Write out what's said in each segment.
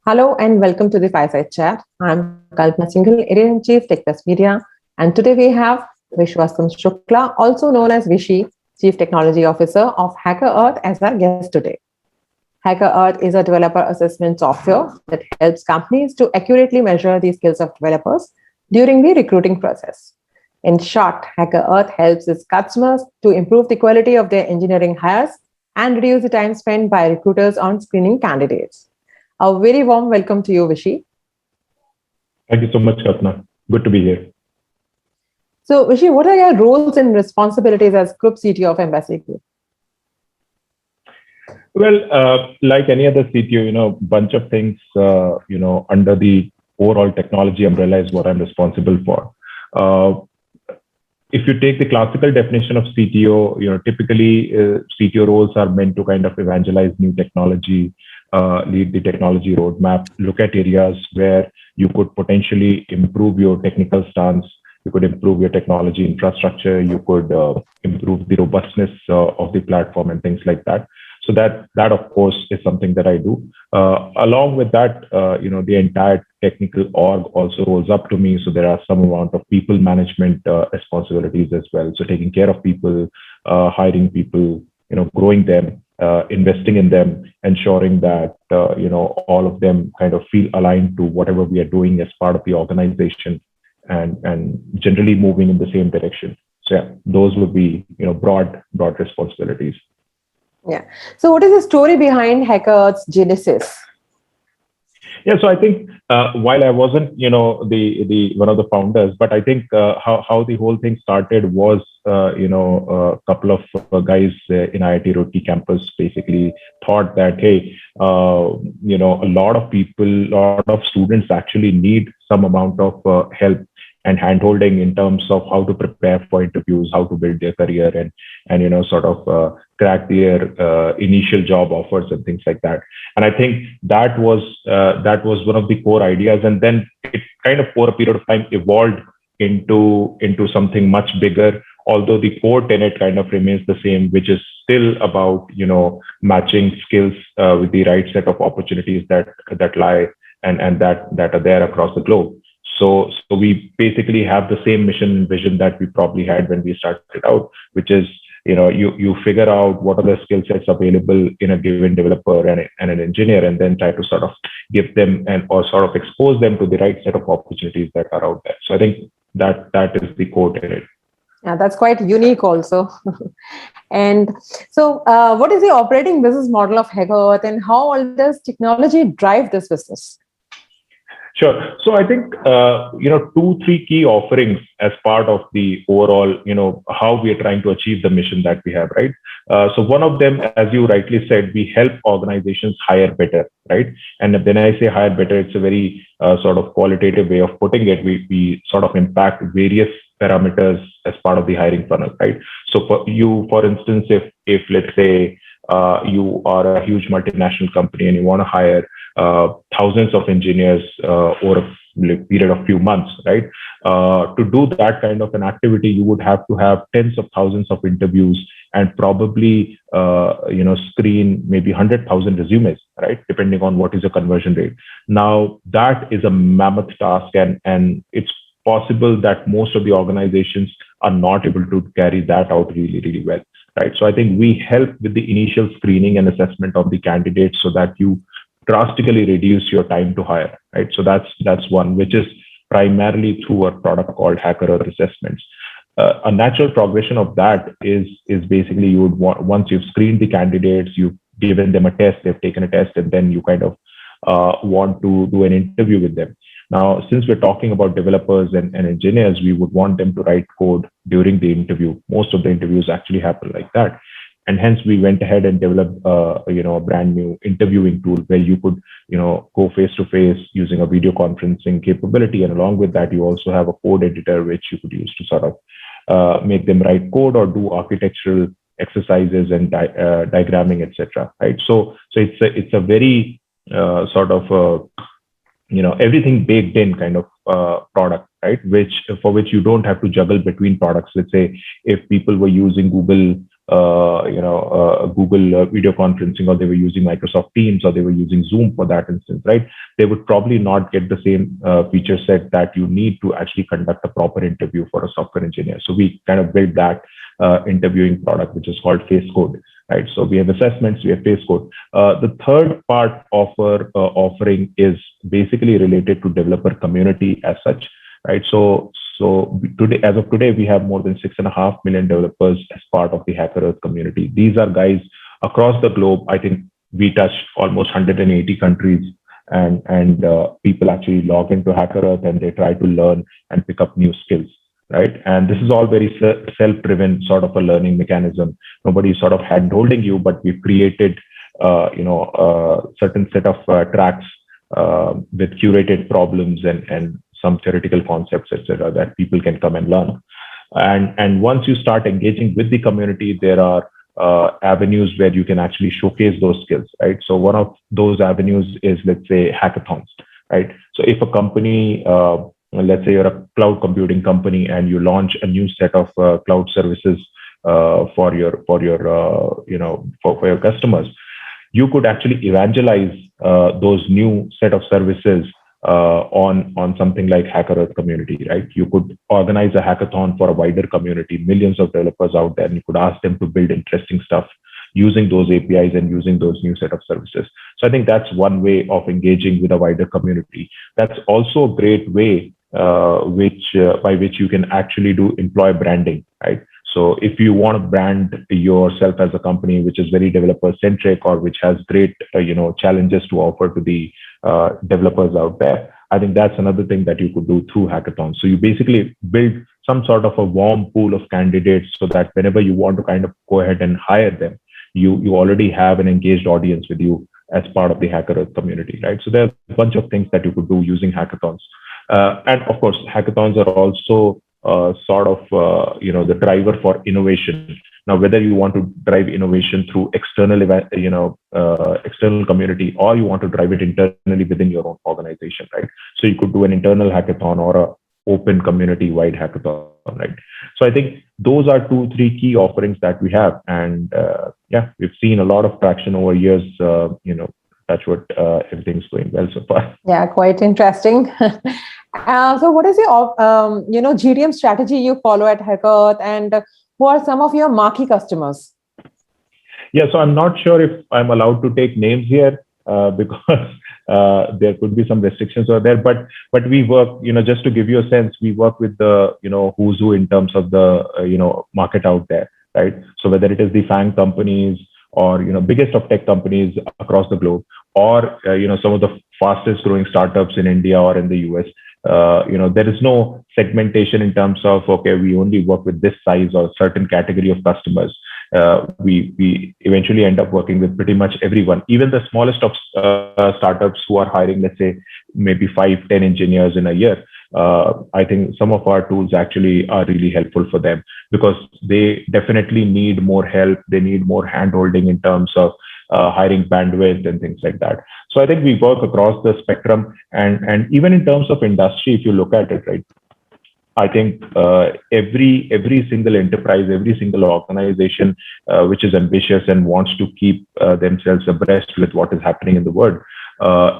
Hello and welcome to the Fireside Chat. I'm Kalpana Singhal, Editor-in-Chief, Tech Plus Media, and today we have Vishwastam Shukla, also known as Vishy, Chief Technology Officer of HackerEarth, as our guest today. HackerEarth is a developer assessment software that helps companies to accurately measure the skills of developers during the recruiting process. In short, HackerEarth helps its customers to improve the quality of their engineering hires and reduce the time spent by recruiters on screening candidates. A very warm welcome to you, Vishy. Thank you so much, Kalpana. Good to be here. So, Vishy, what are your roles and responsibilities as Group CTO of Embassy Group? Well, like any other CTO, bunch of things, under the overall technology umbrella is what I'm responsible for. If you take the classical definition of CTO, typically CTO roles are meant to kind of evangelize new technology, lead the technology roadmap, look at areas where you could potentially improve your technical stance, you could improve your technology infrastructure, you could improve the robustness of the platform and things like that. So that of course is something that I do. Along with that, the entire technical org also rolls up to me. So there are some amount of people management responsibilities as well. So taking care of people, hiring people, growing them, investing in them, ensuring that all of them kind of feel aligned to whatever we are doing as part of the organization, and generally moving in the same direction. So yeah, those would be broad responsibilities. Yeah. So, what is the story behind HackerEarth's genesis? Yeah, so I think while I wasn't, the one of the founders, but I think how the whole thing started was, a couple of guys in IIT Roorkee campus basically thought that, hey, a lot of people, a lot of students actually need some amount of help and handholding in terms of how to prepare for interviews, how to build their career, and sort of crack their initial job offers and things like that. And I think that was one of the core ideas, and then it kind of for a period of time evolved into something much bigger. Although the core tenet kind of remains the same, which is still about matching skills with the right set of opportunities that lie and that are there across the globe. So we basically have the same mission and vision that we probably had when we started out, which is, you figure out what are the skill sets available in a given developer and an engineer, and then try to sort of give them or sort of expose them to the right set of opportunities that are out there. So I think that is the core tenet. Yeah, that's quite unique also. And so, what is the operating business model of HackerEarth, and how all does technology drive this business? Sure. So I think, 2-3 key offerings as part of the overall, how we are trying to achieve the mission that we have, right? So one of them, as you rightly said, we help organizations hire better, right? And when I say hire better, it's a very sort of qualitative way of putting it. We sort of impact various parameters as part of the hiring funnel, right? So for instance, if let's say you are a huge multinational company and you want to hire thousands of engineers over a period of few months, right? To do that kind of an activity, you would have to have tens of thousands of interviews and probably, screen maybe 100,000 resumes, right? Depending on what is the conversion rate. Now, that is a mammoth task, and it's possible that most of the organizations are not able to carry that out really, really well, right? So I think we help with the initial screening and assessment of the candidates so that you drastically reduce your time to hire, right? So that's one, which is primarily through a product called HackerEarth assessments. A natural progression of that is basically you would want, once you've screened the candidates, you've given them a test, they've taken a test, and then you kind of want to do an interview with them. Now, since we're talking about developers and engineers, we would want them to write code during the interview. Most of the interviews actually happen like that. And hence we went ahead and developed, a brand new interviewing tool where you could, go face to face using a video conferencing capability. And along with that, you also have a code editor, which you could use to sort of make them write code or do architectural exercises and diagramming, etc. Right. So it's a very sort of, everything baked in kind of product, right? For which you don't have to juggle between products. Let's say if people were using Google Google video conferencing, or they were using Microsoft Teams, or they were using Zoom for that instance, right? They would probably not get the same feature set that you need to actually conduct a proper interview for a software engineer. So we kind of built that interviewing product, which is called Face Code, right? So we have assessments, we have Face Code. The third part of our offering is basically related to developer community as such, right? So today, as of today, we have more than 6.5 million developers as part of the HackerEarth community. These are guys across the globe. I think we touch almost 180 countries, and people actually log into HackerEarth and they try to learn and pick up new skills, right? And this is all very self-driven sort of a learning mechanism. Nobody's sort of hand-holding you, but we've created, certain set of tracks with curated problems and some theoretical concepts, etc., that people can come and learn. And once you start engaging with the community, there are avenues where you can actually showcase those skills, right? So one of those avenues is, let's say, hackathons, right? So if a company, let's say you're a cloud computing company and you launch a new set of cloud services for your customers, you could actually evangelize those new set of services on something like HackerEarth community, right? You could organize a hackathon for a wider community, millions of developers out there, and you could ask them to build interesting stuff using those APIs and using those new set of services. So I think that's one way of engaging with a wider community. That's also a great way by which you can actually do employee branding, right? So if you want to brand yourself as a company which is very developer centric, or which has great challenges to offer to the developers out there, I think that's another thing that you could do through hackathons. So you basically build some sort of a warm pool of candidates, so that whenever you want to kind of go ahead and hire them, you already have an engaged audience with you as part of the HackerEarth community, right? So there's a bunch of things that you could do using hackathons. And of course, hackathons are also the driver for innovation. Now, whether you want to drive innovation through external community, or you want to drive it internally within your own organization, right? So you could do an internal hackathon or a open community-wide hackathon, right? So I think those are 2-3 key offerings that we have, and we've seen a lot of traction over years. That's what everything's going well so far. Yeah, quite interesting. So what is your GDM strategy you follow at HackerEarth, and who are some of your marquee customers? Yeah, so I'm not sure if I'm allowed to take names here because there could be some restrictions over there. But we work, just to give you a sense, we work with the who's who in terms of the market out there, right? So whether it is the FANG companies, or biggest of tech companies across the globe, or some of the fastest growing startups in India or in the US. There is no segmentation in terms of, okay, we only work with this size or certain category of customers. We eventually end up working with pretty much everyone, even the smallest of startups who are hiring, let's say, maybe 5-10 engineers in a year. I think some of our tools actually are really helpful for them, because they definitely need more help. They need more hand-holding in terms of hiring bandwidth and things like that. So I think we work across the spectrum, and even in terms of industry, if you look at it, right, I think every single enterprise, every single organization which is ambitious and wants to keep themselves abreast with what is happening in the world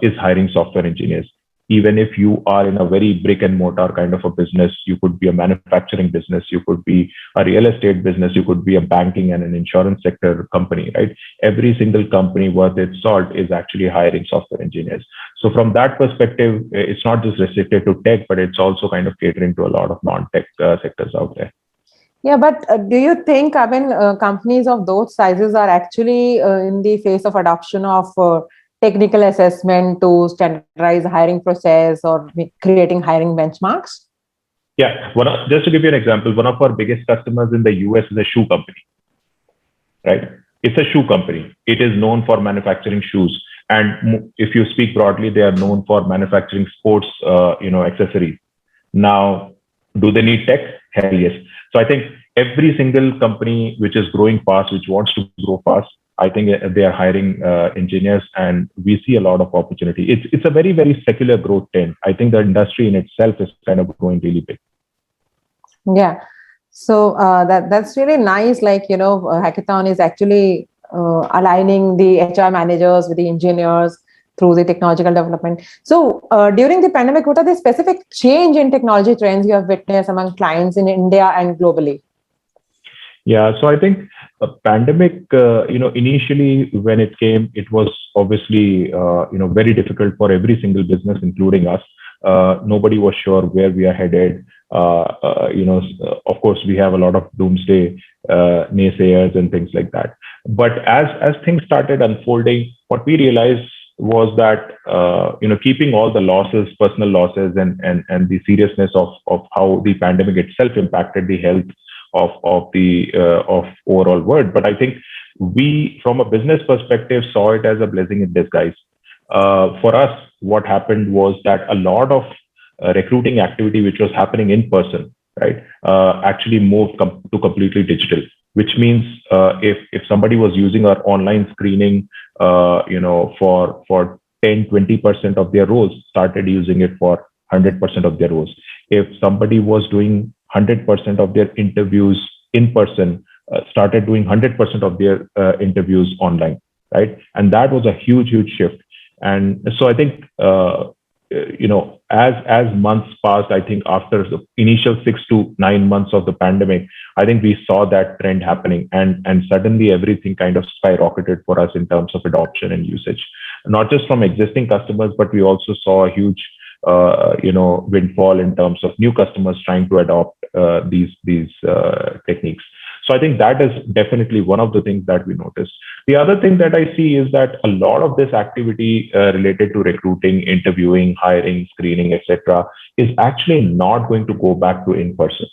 is hiring software engineers. Even if you are in a very brick and mortar kind of a business, you could be a manufacturing business, you could be a real estate business, you could be a banking and an insurance sector company, right? Every single company worth its salt is actually hiring software engineers. So from that perspective, it's not just restricted to tech, but it's also kind of catering to a lot of non-tech sectors out there. Yeah, but do you think, companies of those sizes are actually in the phase of adoption of technical assessment to standardize hiring process or creating hiring benchmarks? Yeah, just to give you an example, one of our biggest customers in the US is a shoe company, right? It's a shoe company. It is known for manufacturing shoes. And if you speak broadly, they are known for manufacturing sports, accessories. Now, do they need tech? Hell yes. So I think every single company which is growing fast, which wants to grow fast, I think they are hiring engineers, and we see a lot of opportunity. It's a very, very secular growth trend. I think the industry in itself is kind of growing really big. Yeah. So that's really nice. Like, hackathon is actually aligning the HR managers with the engineers through the technological development. So during the pandemic, what are the specific change in technology trends you have witnessed among clients in India and globally? Yeah, so I think a pandemic, initially when it came, it was obviously, very difficult for every single business, including us. Nobody was sure where we are headed. Of course, we have a lot of doomsday naysayers and things like that. But as things started unfolding, what we realized was that keeping all the losses, personal losses, and the seriousness of how the pandemic itself impacted the health of overall world. But I think we, from a business perspective, saw it as a blessing in disguise. For us, what happened was that a lot of recruiting activity, which was happening in person, right, actually moved to completely digital. Which means if somebody was using our online screening, for 10-20% of their roles, started using it for 100% of their roles. If somebody was doing 100% of their interviews in person, started doing 100% of their interviews online, right? And that was a huge shift. And so I think, as months passed, I think after the initial 6 to 9 months of the pandemic, I think we saw that trend happening, and suddenly everything kind of skyrocketed for us in terms of adoption and usage, not just from existing customers, but we also saw a huge windfall in terms of new customers trying to adopt these techniques. So I think that is definitely one of the things that we noticed. The other thing that I see is that a lot of this activity related to recruiting, interviewing, hiring, screening, etc., is actually not going to go back to in person.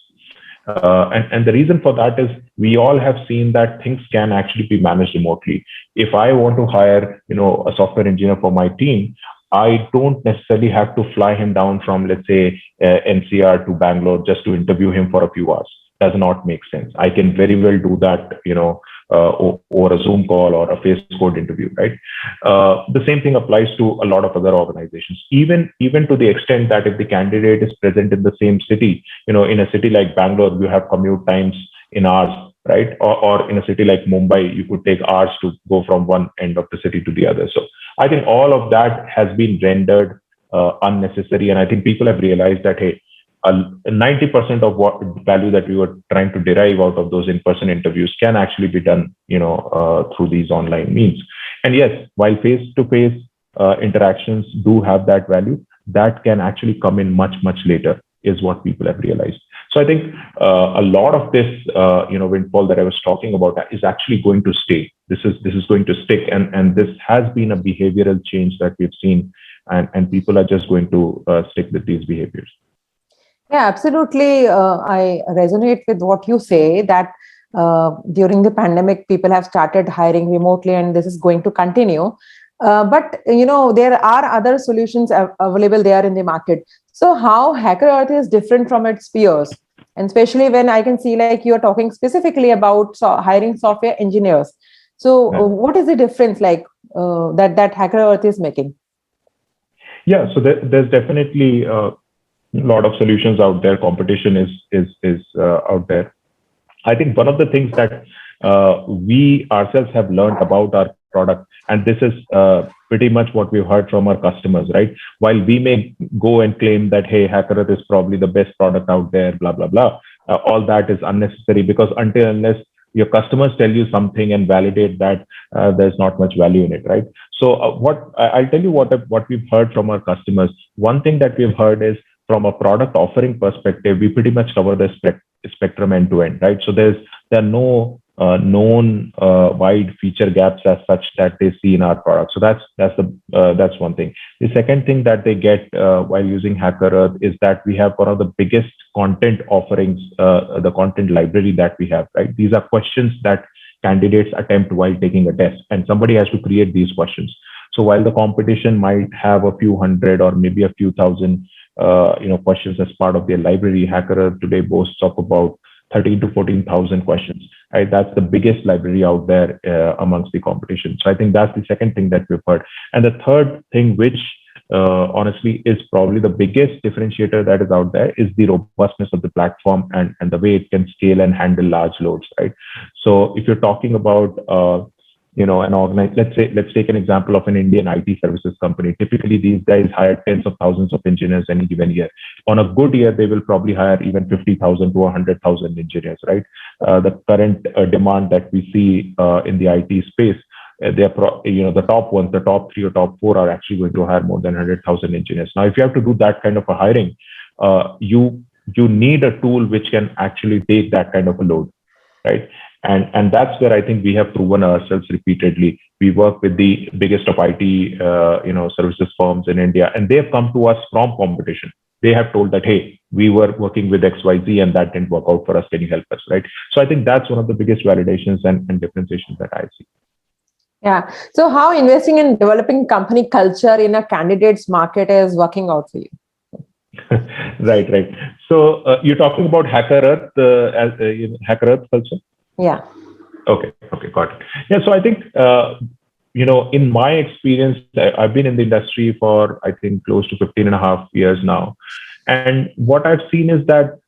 And the reason for that is we all have seen that things can actually be managed remotely. If I want to hire, a software engineer for my team, I don't necessarily have to fly him down from, let's say, NCR to Bangalore just to interview him for a few hours. Does not make sense. I can very well do that, over a Zoom call or a face code interview, right? The same thing applies to a lot of other organizations, even to the extent that if the candidate is present in the same city, in a city like Bangalore, you have commute times in hours, right? Or in a city like Mumbai, you could take hours to go from one end of the city to the other. So I think all of that has been rendered unnecessary. And I think people have realized that, hey, 90% of what value that we were trying to derive out of those in-person interviews can actually be done, through these online means. And yes, while face-to-face interactions do have that value, that can actually come in much later, is what people have realized. So I think a lot of this, windfall that I was talking about is actually going to stay. This is going to stick, and this has been a behavioral change that we've seen, and people are just going to stick with these behaviors. Yeah, absolutely. I resonate with what you say that during the pandemic, people have started hiring remotely, and this is going to continue. But there are other solutions available there in the market. So how HackerEarth is different from its peers, and especially when I can see like you are talking specifically about hiring software engineers. So what is the difference like that HackerEarth is making? Yeah, so there's definitely a lot of solutions out there. Competition is out there. I think one of the things that we ourselves have learned about our product, and this is pretty much what we've heard from our customers, right? While we may go and claim that, hey, HackerEarth is probably the best product out there, blah, blah, blah, all that is unnecessary, because unless your customers tell you something and validate that, there's not much value in it, right? So I'll tell you what we've heard from our customers. One thing that we've heard is, from a product offering perspective, we pretty much cover the spectrum end to end, right? So there are no known wide feature gaps as such that they see in our product. So that's one thing. The second thing that they get while using HackerEarth is that we have one of the biggest content offerings, the content library that we have, right? These are questions that candidates attempt while taking a test, and somebody has to create these questions. So while the competition might have a few hundred or maybe a few thousand questions as part of their library, HackerEarth today boasts of about 13 to 14,000 questions. Right, that's the biggest library out there amongst the competition. So I think that's the second thing that we've heard. And the third thing, which honestly is probably the biggest differentiator that is out there, is the robustness of the platform and the way it can scale and handle large loads, right? So if you're talking about an organized, let's take an example of an Indian IT services company. Typically, these guys hire tens of thousands of engineers any given year. On a good year, they will probably hire even 50,000 to 100,000 engineers, right? The current demand that we see in the IT space, the top ones, the top three or top four are actually going to hire more than 100,000 engineers. Now, if you have to do that kind of a hiring, you need a tool which can actually take that kind of a load, right? And that's where I think we have proven ourselves repeatedly. We work with the biggest of IT services firms in India, and they have come to us from competition. They have told that, hey, we were working with XYZ and that didn't work out for us. Can you help us, right? So I think that's one of the biggest validations and differentiations that I see. Yeah. So how investing in developing company culture in a candidate's market is working out for you? Right. So you're talking about HackerEarth as HackerEarth culture? Yeah. Okay, got it. Yeah, so I think in my experience, I've been in the industry for I think close to 15 and a half years now, and what I've seen is that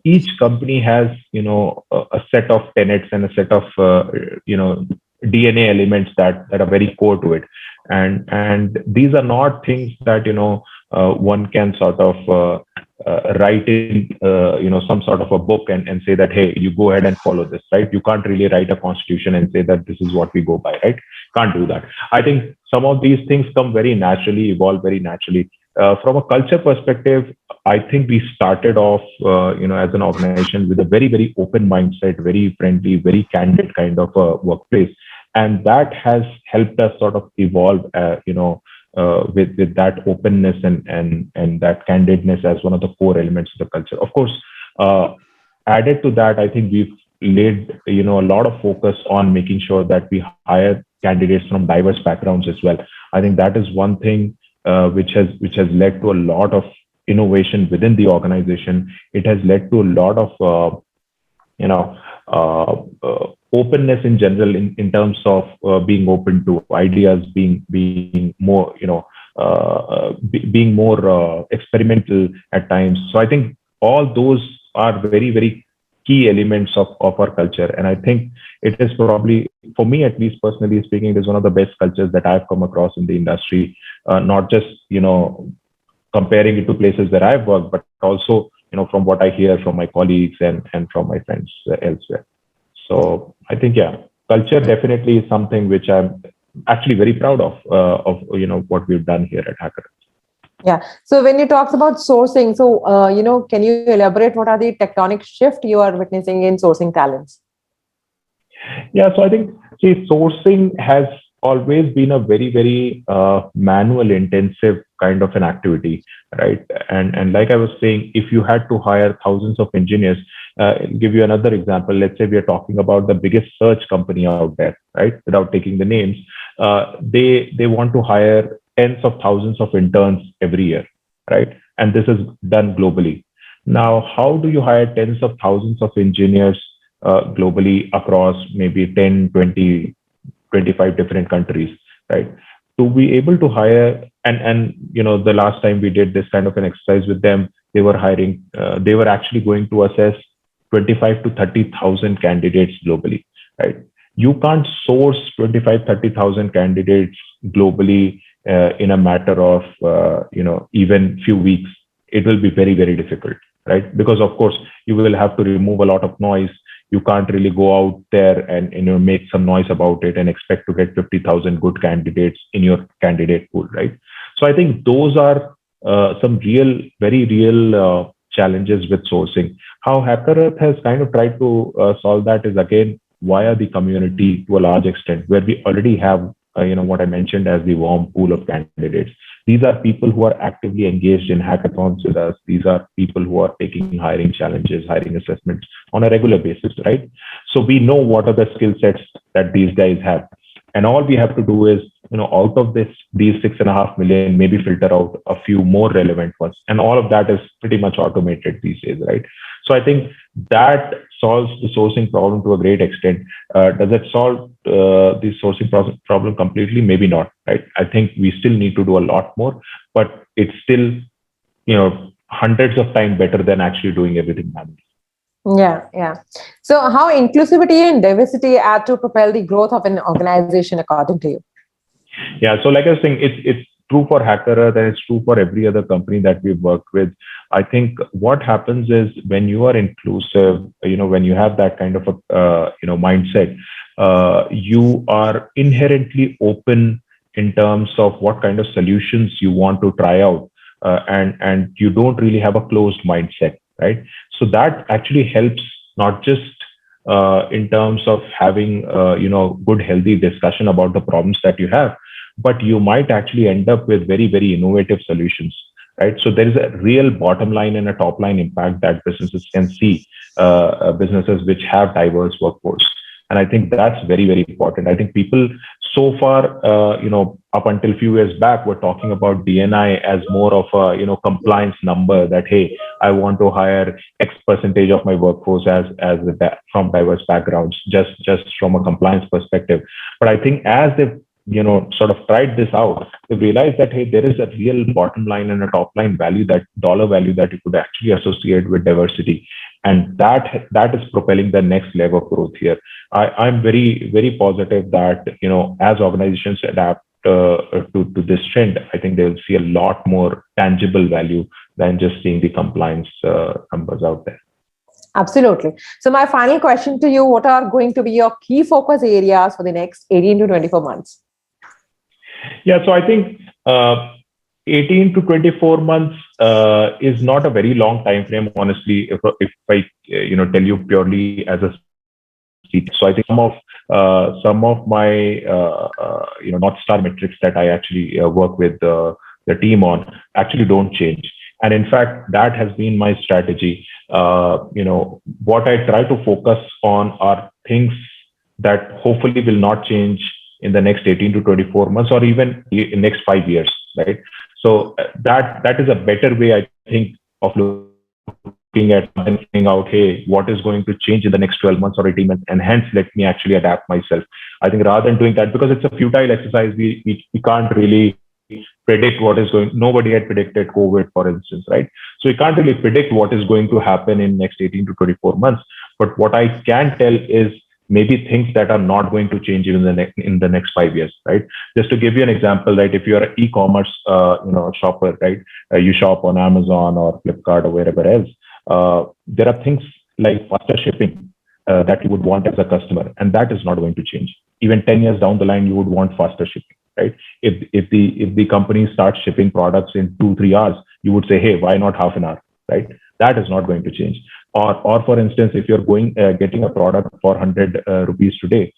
each company has a set of tenets and a set of DNA elements that are very core to it, and these are not things that one can sort of write in some sort of a book and say that, hey, you go ahead and follow this, right? You can't really write a constitution and say that this is what we go by, right? Can't do that. I think some of these things come very naturally, evolve very naturally. From a culture perspective, I think we started off as an organization with a very, very open mindset, very friendly, very candid kind of a workplace, and that has helped us sort of evolve with that openness and that candidness as one of the core elements of the culture. Of course, added to that, I think we've laid a lot of focus on making sure that we hire candidates from diverse backgrounds as well. I think that is one thing which has led to a lot of innovation within the organization. It has led to a lot of openness in general in terms of being open to ideas, being more being more experimental at times. So I think all those are very, very key elements of our culture, and I think it is probably, for me at least personally speaking, it is one of the best cultures that I've come across in the industry. Not just comparing it to places where I've worked, but also from what I hear from my colleagues and from my friends elsewhere. So I think, yeah, culture definitely is something which I'm actually very proud of what we've done here at HackerEarth. Yeah. So when you talk about sourcing, so can you elaborate what are the tectonic shift you are witnessing in sourcing talents? Yeah. So I think sourcing has always been a very, very manual intensive kind of an activity, right? And like I was saying, if you had to hire thousands of engineers, I'll give you another example. Let's say we are talking about the biggest search company out there, right? Without taking the names, they want to hire tens of thousands of interns every year, right? And this is done globally. Now, how do you hire tens of thousands of engineers globally across maybe 10, 20, 25 different countries, right? To be able to hire, and the last time we did this kind of an exercise with them, they were hiring, they were actually going to assess 25 to 30,000 candidates globally, right? You can't source 25, 30,000 candidates globally in a matter of, even few weeks. It will be very, very difficult, right? Because of course, you will have to remove a lot of noise. You can't really go out there and make some noise about it and expect to get 50,000 good candidates in your candidate pool, right? So I think those are some very real challenges with sourcing. How HackerEarth has kind of tried to solve that is, again, via the community to a large extent, where we already have what I mentioned as the warm pool of candidates. These are people who are actively engaged in hackathons with us. These are people who are taking hiring challenges, hiring assessments on a regular basis, right? So we know what are the skill sets that these guys have. And all we have to do is, out of these 6.5 million, maybe filter out a few more relevant ones. And all of that is pretty much automated these days, right? So I think that solves the sourcing problem to a great extent. Does it solve the sourcing problem completely? Maybe not, right? I think we still need to do a lot more, but it's still, hundreds of times better than actually doing everything manually. Yeah. So how inclusivity and diversity add to propel the growth of an organization according to you? Yeah. So like I was saying, it's true for HackerEarth and it's true for every other company that we've worked with. I think what happens is when you are inclusive, when you have that kind of a mindset, you are inherently open in terms of what kind of solutions you want to try out, and you don't really have a closed mindset, right? So that actually helps not just in terms of having good healthy discussion about the problems that you have, but you might actually end up with very, very innovative solutions, right? So there is a real bottom line and a top line impact that businesses can see, businesses which have diverse workforce. And I think that's very, very important. I think people so far, up until a few years back, were talking about D&I as more of a, compliance number that, hey, I want to hire X percentage of my workforce from diverse backgrounds, just from a compliance perspective. But I think as they've sort of tried this out, they realized that, hey, there is a real bottom line and a top line value, that dollar value that you could actually associate with diversity. And that is propelling the next level of growth here. I'm very, very positive that, as organizations adapt to this trend, I think they will see a lot more tangible value than just seeing the compliance numbers out there. Absolutely. So my final question to you, what are going to be your key focus areas for the next 18 to 24 months? Yeah, so I think 18 to 24 months is not a very long time frame, honestly. If I tell you purely as a CTO. So I think some of my North Star metrics that I actually work with the team on actually don't change. And in fact, that has been my strategy. What I try to focus on are things that hopefully will not change in the next 18 to 24 months or even in next 5 years, right? So that is a better way, I think, of looking at and figuring out, hey, what is going to change in the next 12 months or 18 months, and hence let me actually adapt myself. I think rather than doing that, because it's a futile exercise, we can't really predict what is going. Nobody had predicted COVID, for instance, right? So we can't really predict what is going to happen in next 18 to 24 months. But what I can tell is maybe things that are not going to change even in the next 5 years, right? Just to give you an example, right? If you're an e-commerce, shopper, right? You shop on Amazon or Flipkart or wherever else. There are things like faster shipping that you would want as a customer, and that is not going to change. Even 10 years down the line, you would want faster shipping, right? If the company starts shipping products in 2-3 hours, you would say, hey, why not half an hour, right? That is not going to change. Or for instance, if you're getting a product for 100 rupees today,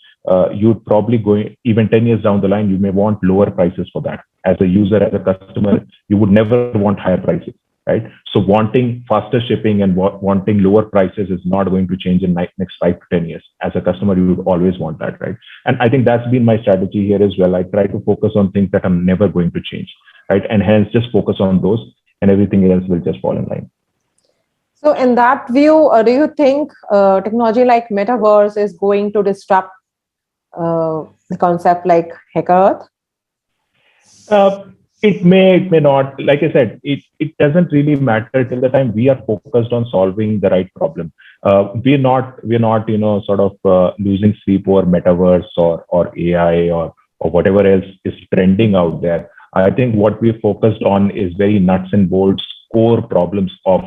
you'd probably even 10 years down the line, you may want lower prices for that. As a user, as a customer, you would never want higher prices, right? So wanting faster shipping and wanting lower prices is not going to change in next 5 to 10 years. As a customer, you would always want that, right? And I think that's been my strategy here as well. I try to focus on things that are never going to change, right? And hence just focus on those, and everything else will just fall in line. So in that view, do you think technology like metaverse is going to disrupt the concept like HackerEarth? It may not. Like I said, it doesn't really matter till the time we are focused on solving the right problem. We're not sort of losing sleep over metaverse or AI or whatever else is trending out there. I think what we're focused on is very nuts and bolts core problems of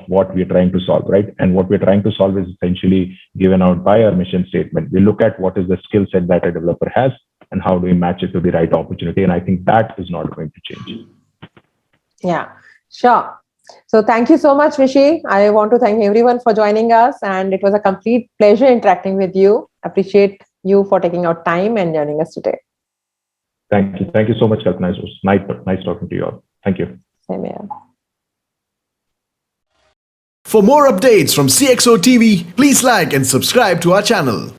what we're trying to solve, right? And what we're trying to solve is essentially given out by our mission statement. We look at what is the skill set that a developer has and how do we match it to the right opportunity. And I think that is not going to change. Yeah, sure. So thank you so much, Vishy. I want to thank everyone for joining us, and it was a complete pleasure interacting with you. Appreciate you for taking out time and joining us today. Thank you. Thank you so much, Kalpana. It was nice talking to you all. Thank you. Same here. For more updates from CXO TV, please like and subscribe to our channel.